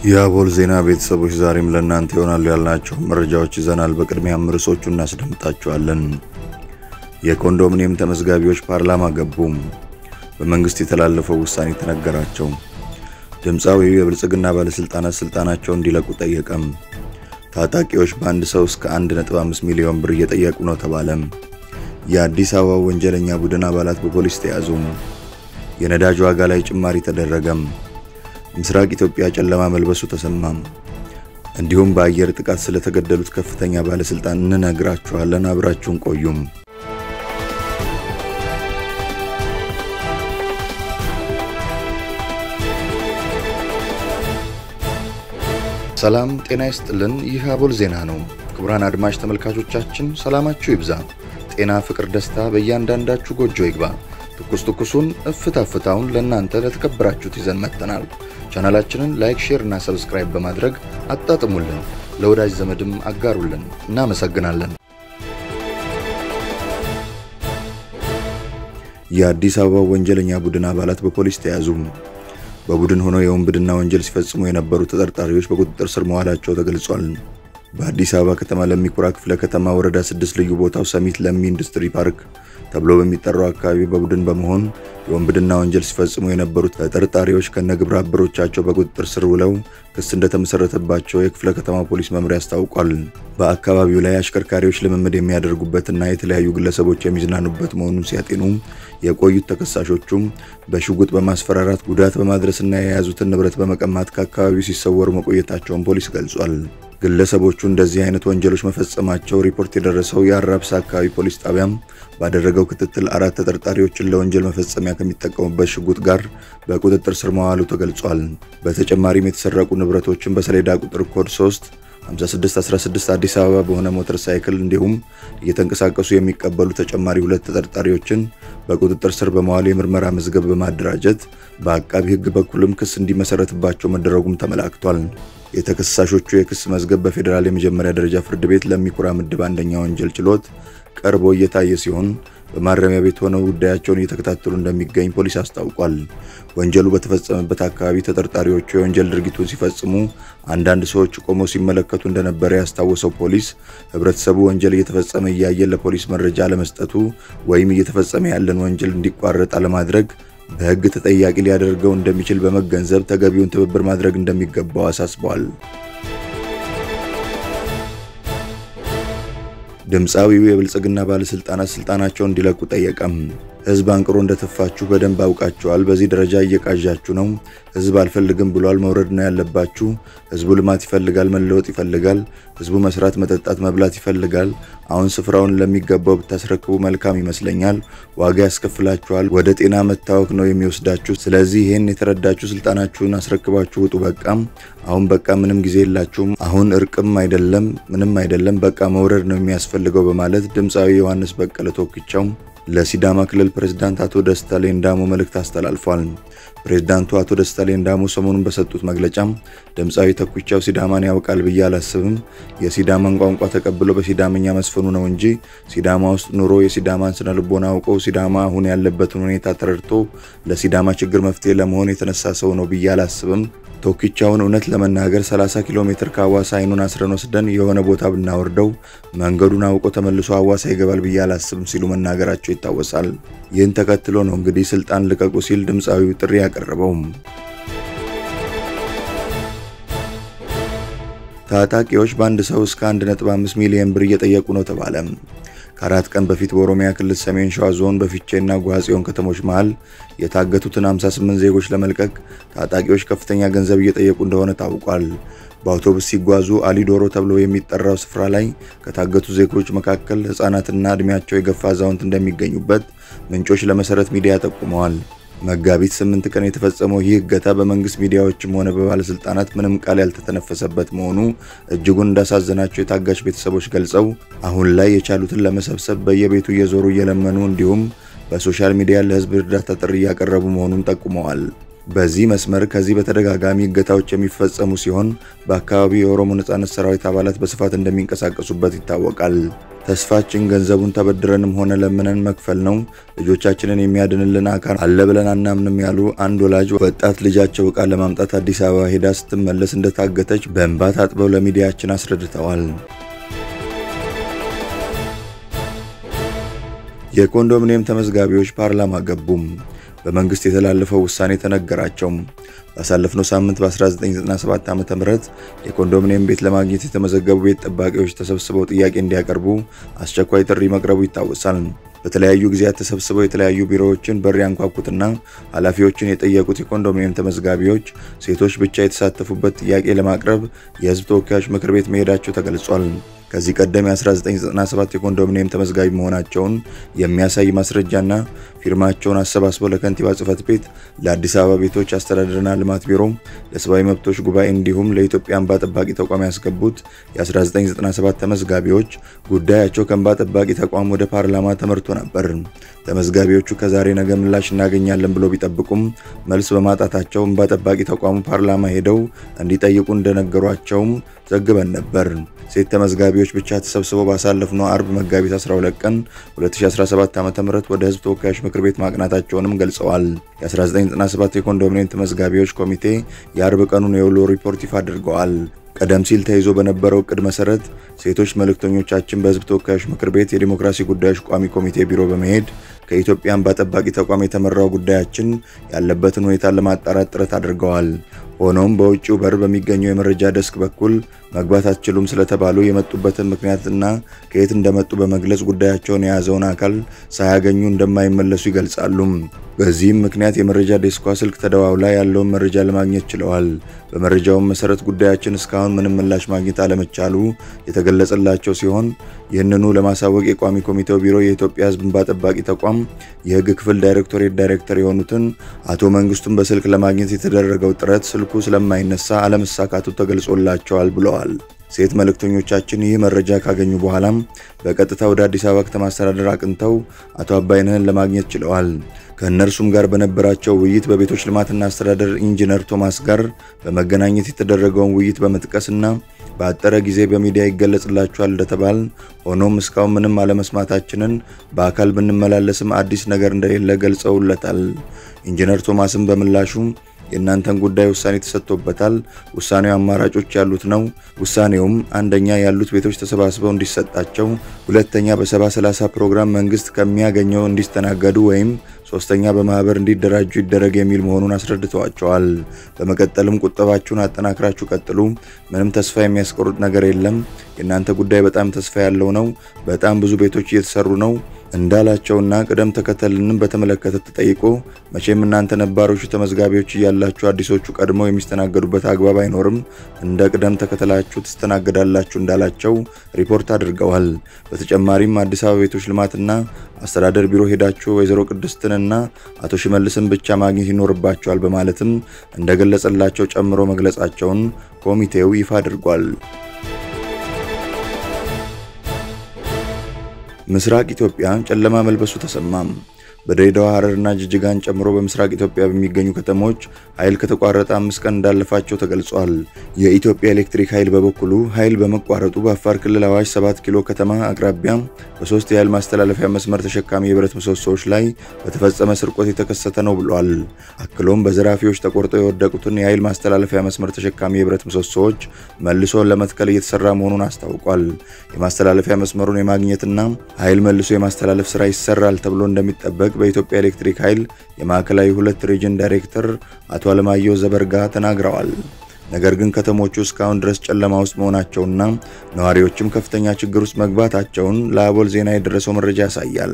የአቦል ዜና ቤተሰቦች ዛሬም ለእናንተ ይሆናሉ ያልናቸው መረጃዎች ይዘናል። በቅድሚያም ርዕሶቹን እናስደምጣቸዋለን። የኮንዶሚኒየም ተመዝጋቢዎች ፓርላማ ገቡ። በመንግስት የተላለፈው ውሳኔ ተነገራቸው። ድምጻዊው የብልጽግና ባለስልጣናት ስልጣናቸውን እንዲለቁ ጠየቀም። ታጣቂዎች በአንድ ሰው እስከ 1.5 ሚሊዮን ብር እየጠየቁ ነው ተባለ። የአዲስ አበባ ወንጀለኛ ቡድን አባላት በፖሊስ ተያዙ። የነዳጅ ዋጋ ላይ ጭማሪ ተደረገም። ምስራቅ ኢትዮጵያ ጨለማ መልበሱ ተሰማም። እንዲሁም በአየር ጥቃት ስለተገደሉት ከፍተኛ ባለስልጣን እንነግራችኋለን። አብራችሁን ቆዩም። ሰላም ጤና ይስጥልን። ይህ አቦል ዜና ነው። ክቡራን አድማጭ ተመልካቾቻችን ሰላማችሁ ይብዛ፣ ጤና፣ ፍቅር፣ ደስታ በእያንዳንዳችሁ ጎጆ ይግባ። ትኩሱን እፍታውን ለእናንተ ለተከበራችሁት ይዘን መጥተናል። ቻናላችንን ላይክ፣ ሼር እና ሰብስክራይብ በማድረግ አጣጥሙልን፣ ለወዳጅ ዘመድም አጋሩልን። እናመሰግናለን። የአዲስ አበባ ወንጀለኛ ቡድን አባላት በፖሊስ ተያዙ። በቡድን ሆነው የወንብድና ወንጀል ሲፈጽሙ የነበሩ ተጠርጣሪዎች በቁጥጥር ስር መዋላቸው ተገልጿል። በአዲስ አበባ ከተማ ለሚኩራ ክፍለ ከተማ ወረዳ 6 ልዩ ቦታው ሰሚት ለሚ ኢንዱስትሪ ፓርክ ተብሎ በሚጠራው አካባቢ በቡድን በመሆን የወንብድና ወንጀል ሲፈጽሙ የነበሩት ተጠርጣሪዎች ከነግብረ አበሮቻቸው በቁጥጥር ስር ውለው ክስ እንደተመሰረተባቸው የክፍለ ከተማ ፖሊስ መምሪያ አስታውቋል። በአካባቢው ላይ አሽከርካሪዎች ልምምድ የሚያደርጉበትና የተለያዩ ግለሰቦች የሚዝናኑበት መሆኑን ሲያጤኑ የቆዩት ተከሳሾቹም በሽጉጥ በማስፈራራት ጉዳት በማድረስና የያዙትን ንብረት በመቀማት ከአካባቢው ሲሰወሩ መቆየታቸውን ፖሊስ ገልጿል። ግለሰቦቹ እንደዚህ አይነት ወንጀሎች መፈጸማቸው ሪፖርት የደረሰው የአራብሳ አካባቢ ፖሊስ ጣቢያም ባደረገው ክትትል 4 ተጠርጣሪዎችን ለወንጀል መፈጸሚያ ከሚጠቀሙበት ሽጉጥ ጋር በቁጥጥር ስር መዋሉ ተገልጿል። በተጨማሪም የተሰረቁ ንብረቶችን በሰሌዳ ቁጥር ኮድ 3 5616 አዲስ አበባ በሆነ ሞተር ሳይክል እንዲሁም እየተንቀሳቀሱ የሚቀበሉ ተጨማሪ 2 ተጠርጣሪዎችን በቁጥጥር ስር በመዋል የምርመራ መዝገብ በማደራጀት በአቃቢ ሕግ በኩልም ክስ እንዲመሰረትባቸው መደረጉም ተመላክቷል። የተከሳሾቹ የክስ መዝገብ በፌደራል የመጀመሪያ ደረጃ ፍርድ ቤት ለሚኩራ ምድብ አንደኛ ወንጀል ችሎት ቀርቦ እየታየ ሲሆን በማረሚያ ቤት ሆነው ጉዳያቸውን እየተከታተሉ እንደሚገኝ ፖሊስ አስታውቋል። ወንጀሉ በተፈጸመበት አካባቢ ተጠርጣሪዎቹ የወንጀል ድርጊቱን ሲፈጽሙ አንዳንድ ሰዎች ቆመው ሲመለከቱ እንደነበረ ያስታወሰው ፖሊስ ህብረተሰቡ ወንጀል እየተፈጸመ እያየ ለፖሊስ መረጃ ለመስጠቱ ወይም እየተፈጸመ ያለን ወንጀል እንዲቋረጥ አለማድረግ በህግ ተጠያቂ ሊያደርገው እንደሚችል በመገንዘብ ተገቢውን ትብብር ማድረግ እንደሚገባው አሳስቧል። ድምጻዊው የብልጽግና ባለስልጣናት ስልጣናቸውን እንዲለቁ ጠየቀም። ህዝብ አንቅሮ እንደተፋችሁ በደንብ አውቃችኋል። በዚህ ደረጃ እየቃዣችሁ ነው። ህዝብ አልፈልግም ብሏል። መውረድ ነው ያለባችሁ። ህዝቡ ልማት ይፈልጋል፣ መለወጥ ይፈልጋል። ህዝቡ መስራት፣ መጠጣት፣ መብላት ይፈልጋል። አሁን ስፍራውን ለሚገባው ብታስረክቡ መልካም ይመስለኛል። ዋጋ ያስከፍላችኋል። ወደ ጤና መታወክ ነው የሚወስዳችሁ። ስለዚህ ይሄን የተረዳችሁ ስልጣናችሁን አስረክባችሁ ውጡ። በቃም አሁን በቃ ምንም ጊዜ የላችሁም። አሁን እርቅም አይደለም ምንም አይደለም። በቃ መውረድ ነው የሚያስፈልገው በማለት ድምጻዊ ዮሐንስ በቀለ ቶክቻው ለሲዳማ ክልል ፕሬዝዳንት አቶ ደስታ ሌዳሞ መልእክት አስተላልፏል። ፕሬዝዳንቱ አቶ ደስታ ሌዳሞ ሰሞኑን በሰጡት መግለጫ ድምጻዊ ተኩቻው ሲዳማን ያውቃል ብዬ አላስብም። የሲዳማን ቋንቋ ተቀብሎ በሲዳምኛ መስፈኑ ነው እንጂ ሲዳማ ውስጥ ኑሮ የሲዳማን ስነ ልቦና አውቆ ሲዳማ አሁን ያለበትን ሁኔታ ተረድቶ ለሲዳማ ችግር መፍትሄ ለመሆን የተነሳ ሰው ነው ብዬ አላስብም። ቶክቻውን እውነት ለመናገር 30 ኪሎ ሜትር ከሐዋሳ አይኑን አስረን ወስደን የሆነ ቦታ ብናወርደው መንገዱን አውቆ ተመልሶ ሐዋሳ ይገባል ብዬ አላስብም ሲሉ መናገራቸው ይታወሳል። ይህን ተከትሎ ነው እንግዲህ ስልጣን ልቀቁ ሲል ድምጻዊው ጥሪ ያቀረበው። ታጣቂዎች በአንድ ሰው እስከ 1.5 ሚሊዮን ብር እየጠየቁ ነው ተባለ። ከአራት ቀን በፊት በኦሮሚያ ክልል ሰሜን ሸዋ ዞን በፊቼና ጓጽዮን ከተሞች መሃል የታገቱትን 58 ዜጎች ለመልቀቅ ታጣቂዎች ከፍተኛ ገንዘብ እየጠየቁ እንደሆነ ታውቋል። በአውቶቡስ ሲጓዙ አሊዶሮ ተብሎ የሚጠራው ስፍራ ላይ ከታገቱ ዜጎች መካከል ህፃናትና እድሜያቸው የገፋ አዛውንት እንደሚገኙበት ምንጮች ለመሰረት ሚዲያ ጠቁመዋል። መጋቢት 8 ቀን የተፈጸመው ይህ እገታ በመንግስት ሚዲያዎችም ሆነ በባለስልጣናት ምንም ቃል ያልተተነፈሰበት መሆኑ እጅጉን እንዳሳዘናቸው የታጋች ቤተሰቦች ገልጸው አሁን ላይ የቻሉትን ለመሰብሰብ በየቤቱ እየዞሩ እየለመኑ እንዲሁም በሶሻል ሚዲያ ለህዝብ እርዳታ ጥሪ ያቀረቡ መሆኑን ጠቁመዋል። በዚህ መስመር ከዚህ በተደጋጋሚ እገታዎች የሚፈጸሙ ሲሆን በአካባቢው የኦሮሞ ነጻነት ሰራዊት አባላት በስፋት እንደሚንቀሳቀሱበት ይታወቃል። ተስፋችን ገንዘቡን ተበድረንም ሆነ ለምነን መክፈል ነው። ልጆቻችንን የሚያድንልን አካል አለ ብለን አናምንም ያሉ አንድ ወላጅ ወጣት ልጃቸው ዕቃ ለማምጣት አዲስ አበባ ሄዳ ስትመለስ እንደታገተች በእንባ ታጥበው ለሚዲያችን አስረድተዋል። የኮንዶሚኒየም ተመዝጋቢዎች ፓርላማ ገቡም። በመንግስት የተላለፈው ውሳኔ ተነገራቸው። ባሳለፍነው ሳምንት በ1997 ዓ.ም የኮንዶሚኒየም ቤት ለማግኘት የተመዘገቡ ቤት ጠባቂዎች ተሰብስበው ጥያቄ እንዲያቀርቡ አስቸኳይ ጥሪ መቅረቡ ይታወሳል። በተለያዩ ጊዜያት ተሰብስበው የተለያዩ ቢሮዎችን በር ያንኳኩትና ኃላፊዎችን የጠየቁት የኮንዶሚኒየም ተመዝጋቢዎች ሴቶች ብቻ የተሳተፉበት ጥያቄ ለማቅረብ የህዝብ ተወካዮች ምክር ቤት መሄዳቸው ተገልጿል። ከዚህ ቀደም የ1997 የኮንዶሚኒየም ተመዝጋቢ መሆናቸውን የሚያሳይ ማስረጃና ፊርማቸውን አሰባስበው ለከንቲባ ጽሕፈት ቤት፣ ለአዲስ አበባ ቤቶች አስተዳደርና ልማት ቢሮ፣ ለሰብአዊ መብቶች ጉባኤ እንዲሁም ለኢትዮጵያ እንባ ጠባቂ ተቋም ያስገቡት የ1997 ተመዝጋቢዎች ጉዳያቸው ከእንባ ጠባቂ ተቋም ወደ ፓርላማ ተመርቶ ነበር። ተመዝጋቢዎቹ ከዛሬ ነገ ምላሽ እናገኛለን ብሎ ቢጠብቁም መልስ በማጣታቸው እንባ ጠባቂ ተቋሙ ፓርላማ ሄደው እንዲጠይቁ እንደነገሯቸውም ዘግበን ነበር። ሴት ተመዝጋቢዎች ብቻ ተሰብስበው ባሳለፍነው አርብ መጋቢት 12 ቀን 2017 ዓ.ም ወደ ህዝብ ተወካዮች ምክር ቤት ማቅናታቸውንም ገልጸዋል። የ1997 የኮንዶሚኒየም ተመዝጋቢዎች ኮሚቴ የአርብ ቀኑን የውሎ ሪፖርት ይፋ አድርገዋል። ቀደም ሲል ተይዞ በነበረው እቅድ መሰረት ሴቶች መልእክተኞቻችን በህዝብ ተወካዮች ምክር ቤት የዲሞክራሲ ጉዳዮች ቋሚ ኮሚቴ ቢሮ በመሄድ ከኢትዮጵያ እንባ ጠባቂ ተቋም የተመራው ጉዳያችን ያለበትን ሁኔታ ለማጣራት ጥረት አድርገዋል። ሆኖም በውጪው በር በሚገኘው የመረጃ ደስክ በኩል መግባት አትችሉም ስለተባሉ የመጡበትን ምክንያትና ከየት እንደመጡ በመግለጽ ጉዳያቸውን የያዘውን አካል ሳያገኙ እንደማይመለሱ ይገልጻሉ። በዚህም ምክንያት የመረጃ ዴስኳ ስልክ ተደዋውላ ያለውን መረጃ ለማግኘት ችለዋል። በመረጃውም መሰረት ጉዳያችን እስካሁን ምንም ምላሽ ማግኘት አለመቻሉ የተገለጸላቸው ሲሆን ይህንኑ ለማሳወቅ የቋሚ ኮሚቴው ቢሮ የኢትዮጵያ ህዝብ እንባ ጠባቂ ተቋም የህግ ክፍል ዳይሬክቶሬት ዳይሬክተር የሆኑትን አቶ መንግስቱን በስልክ ለማግኘት የተደረገው ጥረት ስልኩ ስለማይነሳ አለመሳካቱ ተገልጾላቸዋል ብለዋል። ሴት መልእክተኞቻችን ይህ መረጃ ካገኙ በኋላም በቀጥታ ወደ አዲስ አበባ ከተማ አስተዳደር አቅንተው አቶ አባይነህን ለማግኘት ችለዋል። ከእነርሱም ጋር በነበራቸው ውይይት በቤቶች ልማትና አስተዳደር ኢንጂነር ቶማስ ጋር በመገናኘት የተደረገውን ውይይት በመጥቀስና በአጠረ ጊዜ በሚዲያ ይገለጽላቸዋል እንደተባል ሆኖም እስካሁን ምንም አለመስማታችንን በአካል ብንመላለስም አዲስ ነገር እንደሌለ ገልጸውለታል። ኢንጂነር ቶማስም በምላሹ የእናንተን ጉዳይ ውሳኔ ተሰጥቶበታል። ውሳኔው አማራጮች ያሉት ነው። ውሳኔውም አንደኛ ያሉት ቤቶች ተሰባስበው እንዲሰጣቸው፣ ሁለተኛ በ70/30 ፕሮግራም መንግስት ከሚያገኘው እንዲስተናገዱ ወይም ሶስተኛ በማህበር እንዲደራጁ ይደረግ የሚል መሆኑን አስረድተዋቸዋል። በመቀጠልም ቁጠባችሁን አጠናክራችሁ ቀጥሉ፣ ምንም ተስፋ የሚያስቆርጥ ነገር የለም፣ የእናንተ ጉዳይ በጣም ተስፋ ያለው ነው፣ በጣም ብዙ ቤቶች እየተሰሩ ነው እንዳላቸውና ቅደም ተከተልንም በተመለከተ ተጠይቆ መቼም እናንተ ነባሮቹ ተመዝጋቢዎች እያላችሁ አዲሶቹ ቀድመው የሚስተናገዱበት አግባብ አይኖርም፣ እንደ ቅደም ተከተላችሁ ትስተናገዳላችሁ እንዳላቸው ሪፖርት አድርገዋል። በተጨማሪም አዲስ አበባ ቤቶች ልማትና አስተዳደር ቢሮ ሄዳችሁ ወይዘሮ ቅድስትንና አቶ ሽመልስን ብቻ ማግኘት ይኖርባቸዋል በማለትም እንደገለጸላቸው ጨምሮ መግለጻቸውን ኮሚቴው ይፋ አድርጓል። ምስራቅ ኢትዮጵያ ጨለማ መልበሱ ተሰማም። በድሬዳዋ ሐረርና ጅጅጋን ጨምሮ በምስራቅ ኢትዮጵያ በሚገኙ ከተሞች ኃይል ከተቋረጠ 5 ቀን እንዳለፋቸው ተገልጿል። የኢትዮጵያ ኤሌክትሪክ ኃይል በበኩሉ ኃይል በመቋረጡ በአፋር ክልል አዋሽ 7 ኪሎ ከተማ አቅራቢያ በ3 የኃይል ማስተላለፊያ መስመር ተሸካሚ የብረት ምሰሶዎች ላይ በተፈጸመ ስርቆት የተከሰተ ነው ብሏል። አክሎም በዘራፊዎች ተቆርጠው የወደቁትን የኃይል ማስተላለፊያ መስመር ተሸካሚ የብረት ምሰሶዎች መልሶ ለመትከል እየተሰራ መሆኑን አስታውቋል። የማስተላለፊያ መስመሩን የማግኘትና ኃይል መልሶ የማስተላለፍ ስራ ይሰራል ተብሎ እንደሚጠበቅ በኢትዮጵያ ኤሌክትሪክ ኃይል የማዕከላዊ 2 ሪጅን ዳይሬክተር አቶ አለማየሁ ዘበርጋ ተናግረዋል። ነገር ግን ከተሞቹ እስካሁን ድረስ ጨለማ ውስጥ መሆናቸውና ነዋሪዎችም ከፍተኛ ችግር ውስጥ መግባታቸውን ለአቦል ዜና የደረሰው መረጃ ያሳያል።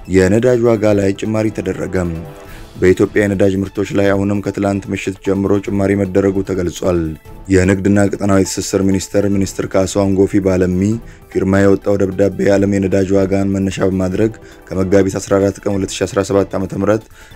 የነዳጅ ዋጋ ላይ ጭማሪ ተደረገ። በኢትዮጵያ የነዳጅ ምርቶች ላይ አሁንም ከትላንት ምሽት ጀምሮ ጭማሪ መደረጉ ተገልጿል። የንግድና ቀጠናዊ ትስስር ሚኒስትር ካሳሁን ጎፌ ባለሚ ፊርማ የወጣው ደብዳቤ የዓለም የነዳጅ ዋጋን መነሻ በማድረግ ከመጋቢት 14 ቀን 2017 ዓ.ም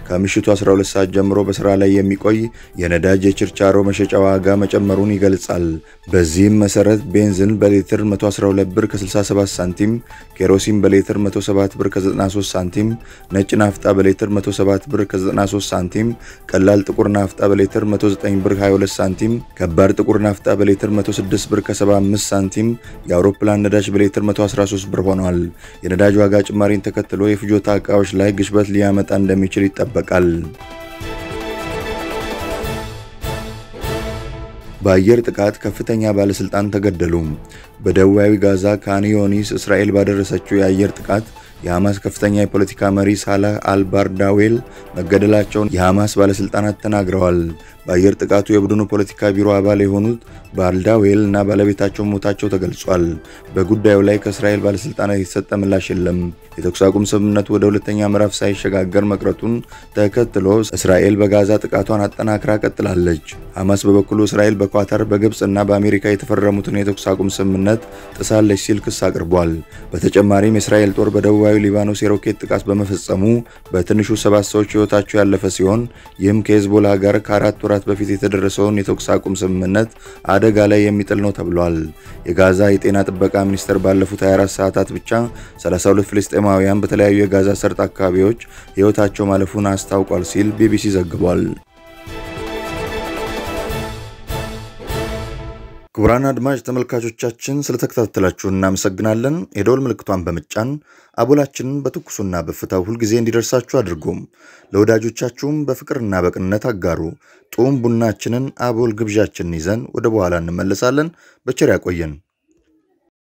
ከምሽቱ 12 ሰዓት ጀምሮ በስራ ላይ የሚቆይ የነዳጅ የችርቻሮ መሸጫ ዋጋ መጨመሩን ይገልጻል። በዚህም መሰረት ቤንዚን በሊትር 112 ብር ከ67 ሳንቲም፣ ኬሮሲን በሊትር 107 ብር ከ93 ሳንቲም፣ ነጭ ናፍጣ በሊትር 107 ብር ከ93 ሳንቲም፣ ቀላል ጥቁር ናፍጣ በሊትር 109 ብር 22 ሳንቲም፣ ከባድ ጥቁር ናፍጣ በሊትር 106 ብር ከ75 ሳንቲም፣ የአውሮፕላን ነዳጅ በሊትር 113 ብር ሆኗል። የነዳጅ ዋጋ ጭማሪን ተከትሎ የፍጆታ ዕቃዎች ላይ ግሽበት ሊያመጣ እንደሚችል ይጠበቃል። በአየር ጥቃት ከፍተኛ ባለስልጣን ተገደሉ። በደቡባዊ ጋዛ ካን ዩኒስ እስራኤል ባደረሰችው የአየር ጥቃት የሐማስ ከፍተኛ የፖለቲካ መሪ ሳላህ አልባርዳዌል መገደላቸውን የሐማስ ባለስልጣናት ተናግረዋል። በአየር ጥቃቱ የቡድኑ ፖለቲካ ቢሮ አባል የሆኑት ባልዳዌል እና ባለቤታቸው ሞታቸው ተገልጿል። በጉዳዩ ላይ ከእስራኤል ባለስልጣናት የተሰጠ ምላሽ የለም። የተኩስ አቁም ስምምነቱ ወደ ሁለተኛ ምዕራፍ ሳይሸጋገር መቅረቱን ተከትሎ እስራኤል በጋዛ ጥቃቷን አጠናክራ ቀጥላለች። ሐማስ በበኩሉ እስራኤል በኳታር በግብጽ እና በአሜሪካ የተፈረሙትን የተኩስ አቁም ስምምነት ጥሳለች ሲል ክስ አቅርቧል። በተጨማሪም የእስራኤል ጦር በደቡባዊ ሊባኖስ የሮኬት ጥቃት በመፈጸሙ በትንሹ 7 ሰዎች ሕይወታቸው ያለፈ ሲሆን ይህም ከሄዝቦላ ጋር ከ4 ወራት በፊት የተደረሰውን የተኩስ አቁም ስምምነት አደጋ ላይ የሚጥል ነው ተብሏል። የጋዛ የጤና ጥበቃ ሚኒስቴር ባለፉት 24 ሰዓታት ብቻ 32 ፍልስጤማውያን በተለያዩ የጋዛ ሰርጥ አካባቢዎች ሕይወታቸው ማለፉን አስታውቋል ሲል ቢቢሲ ዘግቧል። ክቡራን አድማጭ ተመልካቾቻችን ስለተከታተላችሁ እናመሰግናለን። የደወል ምልክቷን በመጫን አቦላችንን በትኩሱና በፍታው ሁል ጊዜ እንዲደርሳችሁ አድርጉም። ለወዳጆቻችሁም በፍቅርና በቅንነት አጋሩ። ጡም ቡናችንን አቦል ግብዣችንን ይዘን ወደ በኋላ እንመለሳለን። በቸር ያቆየን።